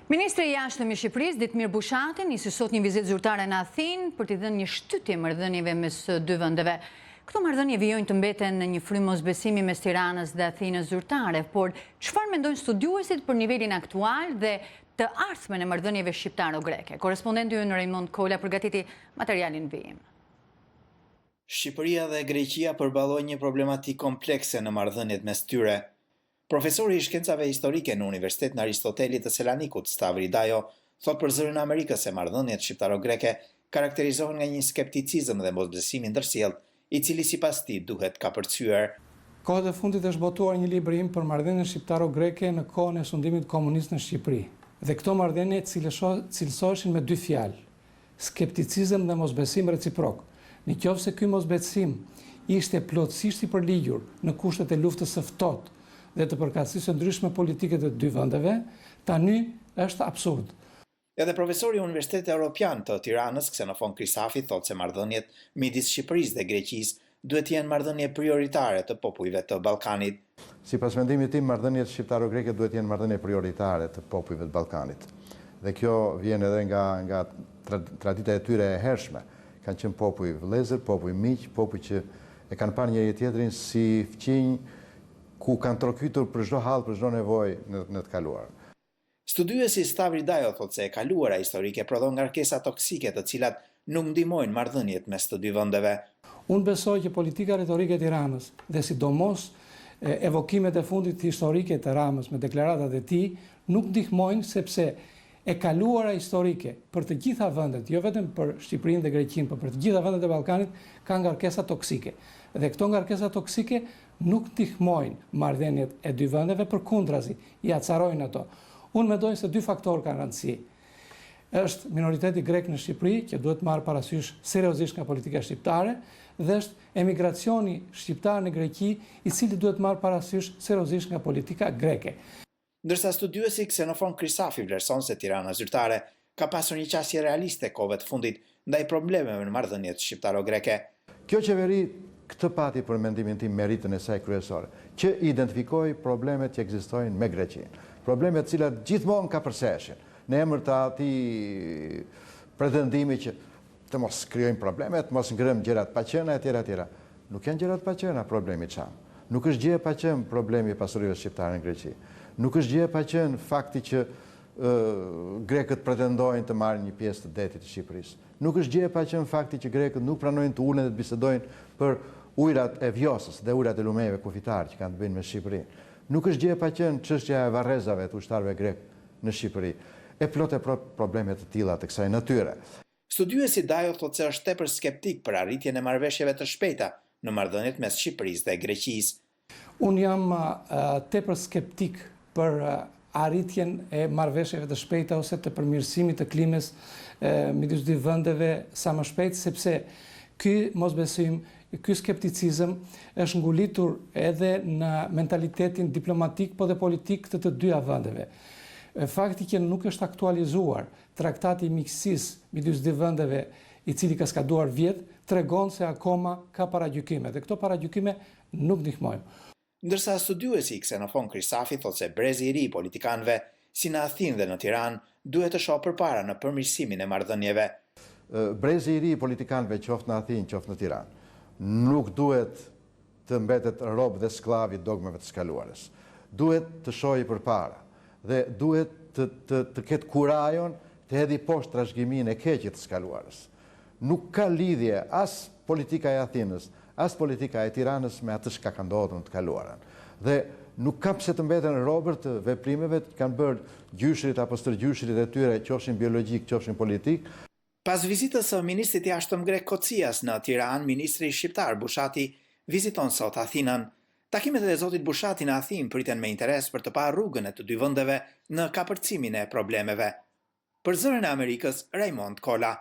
Ministri i Jashtëm i Shqipërisë, Ditmir Bushati, nisi sot një vizitë zyrtare në Athinë për t'i dhënë një shtytje marrëdhënieve mes dy vendeve. Këto marrëdhënie vijojnë të mbeten në një frymë mosbesimi mes Tiranës dhe Athinës zyrtare, por çfarë mendojnë studiuesit për nivelin aktual dhe të ardhmen e marrëdhënieve shqiptaro-greke? Korrespondenti ynë Raymond Kola përgatiti materialin vijim. Shqipëria dhe Greqia përballojnë një problematikë komplekse në marrëdhëniet mes tyre. Profesori i shkencave historike në Universitetin Aristotelit të Selanikut, Stavri Dajo, thot për Zërin e Amerikës se marrëdhëniet shqiptaro-greke karakterizohen nga një skepticizëm dhe mosbesim ndërsjellë, i cili sipas tij duhet kapërcyer. Kohët e fundit është botuar një librim për marrëdhënien shqiptaro-greke në kohën e sundimit komunist në Shqipëri. Dhe këto marrëdhënie cilësoheshin me dy fjalë: skepticizëm dhe mosbesim reciprok. Nëse ky mosbesim ishte plotësisht i përligjur në kushtet e luftës së ftohtë dhe të përkatësisë ndryshme politike të dy vendeve, tani është absurd. Edhe profesori i Universitetit Evropian të Tiranës, Xenofon Krisafi, thotë se marrëdhëniet midis Shqipërisë dhe Greqisë duhet të jenë marrëdhënie prioritare të popujve të Ballkanit. Sipas mendimit tim, marrëdhëniet shqiptaro-greke duhet të jenë marrëdhënie prioritare të popujve të Ballkanit. Dhe kjo vjen edhe nga tradita e tyre e hershme. Kanë qenë popuj vëllezër, popuj miq, popuj që e kanë parë njëri tjetrin si fqinj ku kanë trokytur për çdo hall, për çdo nevojë në të kaluar. Studiuesi Stavri Dajo thotë se e kaluara historike prodhon ngarkesa toksike të cilat nuk ndihmojnë marrëdhëniet mes të dy vendeve. Unë besoj që politika retorike e Tiranës dhe sidomos evokimet e fundit historike të Ramës me deklaratat e tij nuk ndihmojnë, sepse e kaluara historike për të gjitha vendet, jo vetëm për Shqipërinë dhe Greqinë, por për të gjitha vendet e Ballkanit ka ngarkesa toksike. Dhe këto ngarkesa toksike nuk ndihmojnë marrëdhëniet e dy vendeve, përkundrazi, i acarojnë ato. Unë mendoj se dy faktorë kanë rëndësi. Është minoriteti grek në Shqipëri, që duhet marrë parasysh seriozisht nga politika shqiptare, dhe është emigracioni shqiptar në Greqi, i cili duhet marrë parasysh seriozisht nga politika greke. Ndërsa studiuesi Xenofon Krisafi vlerëson se Tirana zyrtare ka pasur një qasje realiste kohëve të fundit ndaj problemeve në marrëdhëniet shqiptaro-greke. Kjo qeveri këtë pati për mendimin tim meritën e saj kryesore, që identifikoi problemet që ekzistojnë me Greqinë. Problemet cilat gjithmonë ka përseshin, në emër të atij pretendimi që të mos krijojnë problemet, mos ngrëm gjërat paqëna etj. Nuk janë gjërat paqëna problemi çam. Nuk është gjë e paqëm problemi i pasurive shqiptare në Greqi. Nuk është gjë e paqëm fakti që grekët pretendojnë të marrin një pjesë të detit të Shqipërisë. Nuk është gjë e paqëm fakti që grekët nuk pranojnë të ulen dhe të bisedojnë për ujrat e Vjosës dhe ujrat e lumejve kufitar që kanë të bëjnë me Shqipërinë. Nuk është gjë e paqëm çështja e varrezave të ushtarëve grek në Shqipëri. E plot e probleme të tilla të kësaj natyre. Studiuesi Dajo thotë se është tepër skeptik për arritjen e marrëveshjeve të shpejta në marrëdhëniet mes Shqipërisë dhe Greqisë. Unë jam tepër skeptik për arritjen e marrëveshjeve të shpejta ose të përmirësimit të klimës midis dy vendeve sa më shpejt, sepse ky mosbesim, ky skepticizëm është ngulitur edhe në mentalitetin diplomatik po dhe politik të dyja vendeve. Fakti që nuk është aktualizuar traktati i miqësisë midis dy vendeve, i cili ka skaduar vjet, tregon se akoma ka paragjykime dhe këto paragjykime nuk ndihmojnë. Ndërsa studiuesi Xenofon Krisafi thotë se brezi i ri i politikanëve, si në Athinë dhe në Tiranë, duhet të shohë përpara në përmirësimin e marrëdhënieve. Brezi i ri i politikanëve, qoftë në Athinë, qoftë në Tiranë, nuk duhet të mbetet rob dhe sklav i dogmave të skaluarës. Duhet të shohë përpara dhe duhet të ketë kurajon të hedhë poshtë trashëgiminë e keqe të skaluarës. Nuk ka lidhje as politika e Athinës, as politika e Tiranës me atë që ka ndodhur në të kaluarën. Dhe nuk ka pse të mbeten robër të veprimeve që kanë bërë gjyshrit apo stërgjyshrit e tyre, qofshin biologjik, qofshin politik. Pas vizitës së ministrit i jashtëm grek Kocias në Tiranë, ministri shqiptar Bushati viziton sot Athinën. Takimet e zotit Bushati në Athinë priten me interes për të parë rrugën e të dy vendeve në kapërcimin e problemeve. Për Zërin e Amerikës, Raymond Kola.